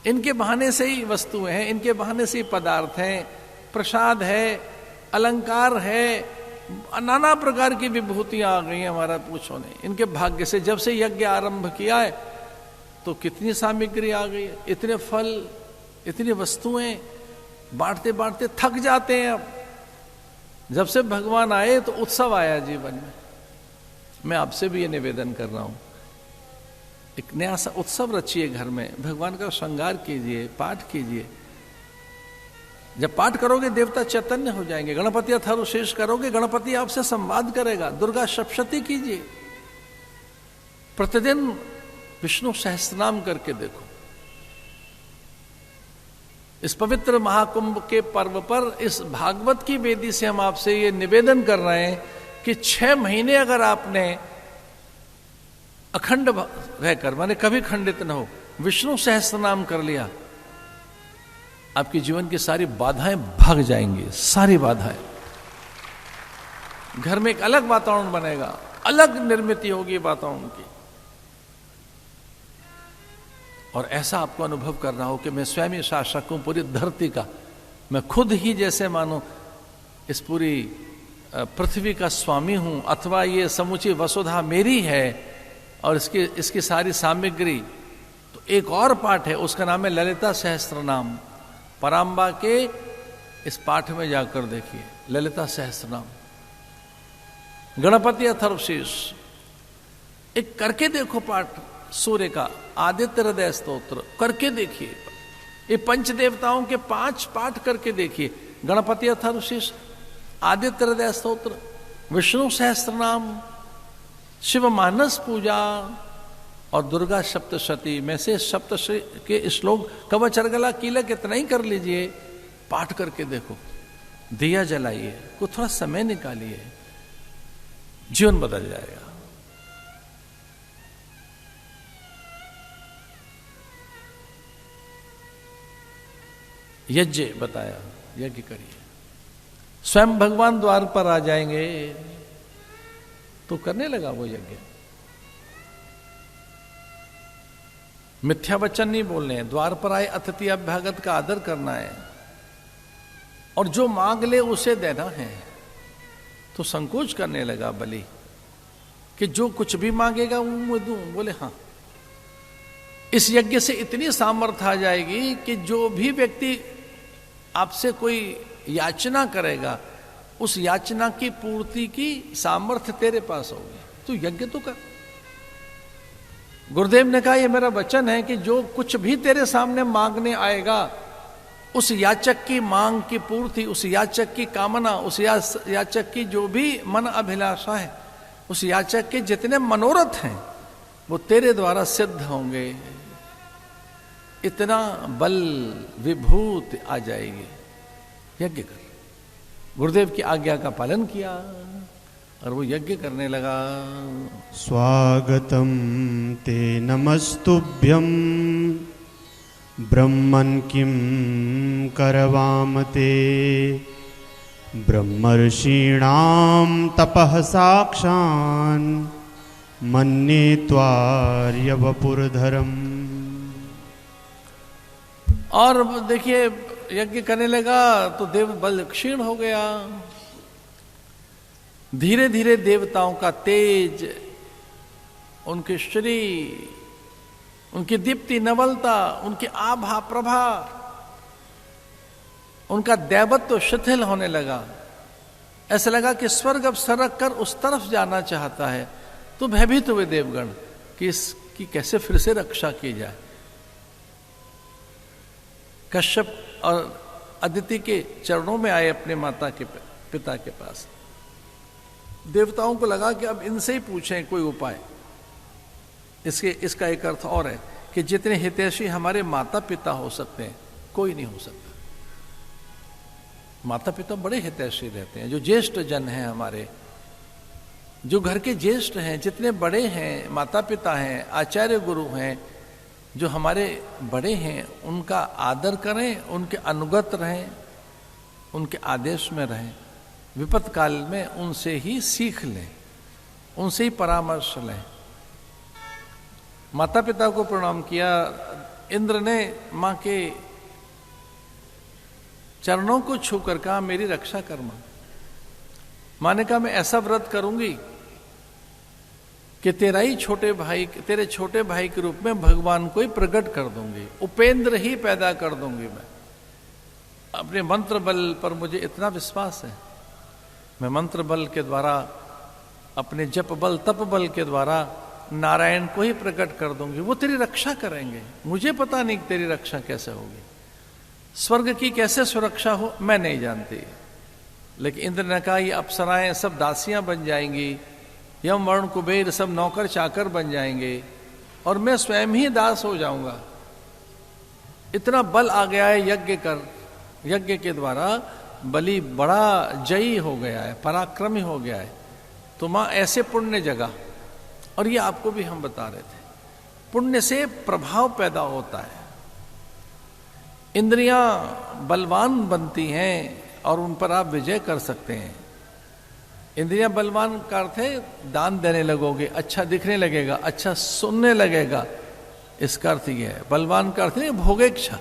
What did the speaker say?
इनके बहाने से ही वस्तुएं हैं, इनके बहाने से ही पदार्थ हैं, प्रसाद है, अलंकार है, नाना प्रकार की विभूतियां आ गई हैं हमारा पूछो नहीं। इनके भाग्य से जब से यज्ञ आरंभ किया है तो कितनी सामग्री आ गई है, इतने फल, इतनी वस्तुएं, बांटते बांटते थक जाते हैं। अब जब से भगवान आए तो उत्सव आया जीवन में। मैं आपसे भी ये निवेदन कर रहा हूं, एक नया सा उत्सव रचिए घर में, भगवान का श्रृंगार कीजिए, पाठ कीजिए। जब पाठ करोगे देवता चैतन्य हो जाएंगे। गणपति अथर्व शेष करोगे, गणपति आपसे संवाद करेगा। दुर्गा सप्तशती कीजिए, प्रतिदिन विष्णु सहस्त्रनाम करके देखो। इस पवित्र महाकुंभ के पर्व पर इस भागवत की वेदी से हम आपसे ये निवेदन कर रहे हैं कि 6 महीने अगर आपने अखंड रहकर, माने कभी खंडित न हो, विष्णु सहस्त्रनाम कर लिया, आपके जीवन की सारी बाधाएं भाग जाएंगी। सारी बाधाएं, घर में एक अलग वातावरण बनेगा, अलग निर्मित होगी वातावरण की। और ऐसा आपको अनुभव कर रहा हो कि मैं स्वयं ही शासक हूं पूरी धरती का, मैं खुद ही जैसे मानो इस पूरी पृथ्वी का स्वामी हूं, अथवा ये समूची वसुधा मेरी है और इसकी सारी सामग्री। तो एक और पाठ है, उसका नाम है ललिता सहस्त्रनाम। पराम्बा के इस पाठ में जाकर देखिए, ललिता सहस्त्रनाम, गणपति अथर्वशीष, एक करके देखो पाठ सूर्य का, आदित्य हृदय स्तोत्र करके देखिए। ये पंच देवताओं के 5 पाठ करके देखिए, गणपति अथर्वशीष, आदित्य हृदय स्तोत्र, विष्णु सहस्त्रनाम, शिव मानस पूजा और दुर्गा सप्तशती में से सप्तशती के श्लोक कवच अर्गला कीलक इतना ही कर लीजिए, पाठ करके देखो, दिया जलाइए, कुछ थोड़ा समय निकालिए, जीवन बदल जाएगा। यज्ञ बताया, यज्ञ करिए। स्वयं भगवान द्वार पर आ जाएंगे तो करने लगा वो यज्ञ। मिथ्या वचन नहीं बोलने हैं, द्वार पर आए अतिथि अभ्यागत का आदर करना है और जो मांग ले उसे देना है। तो संकोच करने लगा बलि कि जो कुछ भी मांगेगा वो मैं दूं। बोले हाँ, इस यज्ञ से इतनी सामर्थ्य आ जाएगी कि जो भी व्यक्ति आपसे कोई याचना करेगा उस याचना की पूर्ति की सामर्थ्य तेरे पास होगी, तू यज्ञ तो कर। गुरुदेव ने कहा ये मेरा वचन है कि जो कुछ भी तेरे सामने मांगने आएगा उस याचक की मांग की पूर्ति, उस याचक की कामना, उस याचक की जो भी मन अभिलाषा है, उस याचक के जितने मनोरथ हैं वो तेरे द्वारा सिद्ध होंगे। इतना बल विभूत आ जाएगी। यज्ञ कर। गुरुदेव की आज्ञा का पालन किया और वो यज्ञ करने लगा। स्वागतम ते नमस्तुभ्यं ब्रह्मन् किं करवाम ते ब्रह्मर्षीणां तपः साक्षान् मन्ये त्वार्य वपुर्धरम्। और देखिए यज्ञ करने लगा तो देव बल क्षीण हो गया। धीरे धीरे देवताओं का तेज, उनके श्री, उनकी दीप्ति नवलता, उनकी आभा प्रभा, उनका दैवत्व शिथिल होने लगा। ऐसा लगा कि स्वर्ग अब सरक कर उस तरफ जाना चाहता है। तो भयभीत हुए देवगण कि इसकी कैसे फिर से रक्षा की जाए। कश्यप और अदिति के चरणों में आए अपने माता के पिता के पास। देवताओं को लगा कि अब इनसे ही पूछें कोई उपाय। इसका एक अर्थ और है कि जितने हितैषी हमारे माता पिता हो सकते हैं कोई नहीं हो सकता। माता पिता बड़े हितैषी रहते हैं, जो ज्येष्ठ जन हैं हमारे, जो घर के ज्येष्ठ हैं, जितने बड़े हैं, माता पिता हैं, आचार्य गुरु हैं, जो हमारे बड़े हैं, उनका आदर करें, उनके अनुगत रहें, उनके आदेश में रहें। विपत काल में उनसे ही सीख लें, उनसे ही परामर्श लें। माता पिता को प्रणाम किया। इंद्र ने मां के चरणों को छूकर कहा मेरी रक्षा कर मां। मां ने कहा मैं ऐसा व्रत करूंगी कि तेरे छोटे भाई के रूप में भगवान को ही प्रकट कर दूंगी, उपेंद्र ही पैदा कर दूंगी। मैं अपने मंत्र बल पर मुझे इतना विश्वास है, मैं मंत्र बल के द्वारा, अपने जप बल तप बल के द्वारा नारायण को ही प्रकट कर दूंगी, वो तेरी रक्षा करेंगे। मुझे पता नहीं तेरी रक्षा कैसे होगी, स्वर्ग की कैसे सुरक्षा हो मैं नहीं जानती। लेकिन इंद्र ने कहा ये अप्सराएं सब दासियां बन जाएंगी, यम वरुण कुबेर सब नौकर चाकर बन जाएंगे और मैं स्वयं ही दास हो जाऊंगा। इतना बल आ गया है यज्ञ के द्वारा बलि बड़ा जयी हो गया है, पराक्रमी हो गया है। तो मां ऐसे पुण्य जगह, और ये आपको भी हम बता रहे थे, पुण्य से प्रभाव पैदा होता है, इंद्रियां बलवान बनती हैं और उन पर आप विजय कर सकते हैं। इंद्रियां बलवान का अर्थ है दान देने लगोगे, अच्छा दिखने लगेगा, अच्छा सुनने लगेगा, इसका अर्थ यह है। बलवान का अर्थ है भोगेच्छा।